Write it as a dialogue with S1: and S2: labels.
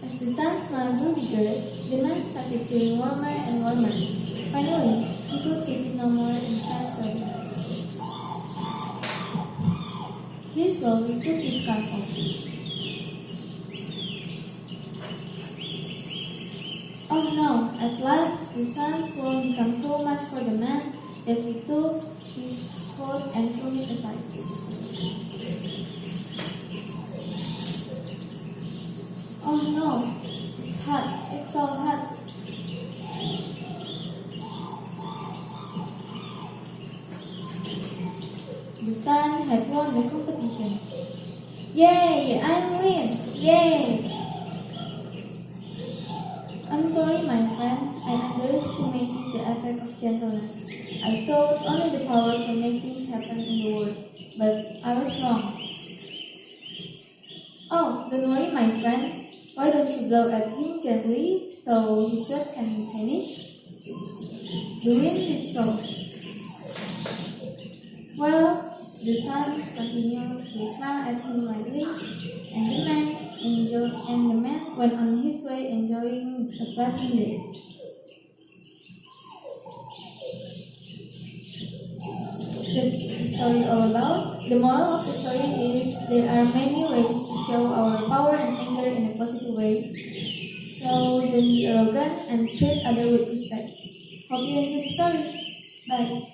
S1: As the sun's smile grew bigger, the man started feeling warmer and warmer. Finally, he could take it no more and started sweating. He slowly took his scarf off. Oh no, at last the sun's warmth became so much for the man that he took his coat and threw it aside. Oh no, it's hot, it's so hot. The sun had won the competition. Yay, I win! Yay! I'm sorry, my friend. I underestimated the effect of gentleness. I thought only the power can make things happen in the world, but I was wrong. Oh, don't worry, my friend. Why don't you blow at him gently so his sweat can vanish? The wind did so. Well, the sun continued to smile at him lightly, and the man went on his way enjoying a pleasant day. That's the story all about. The moral of the story is there are many ways to show our power and anger in a positive way. So don't be arrogant and treat others with respect. Hope you enjoyed the story. Bye.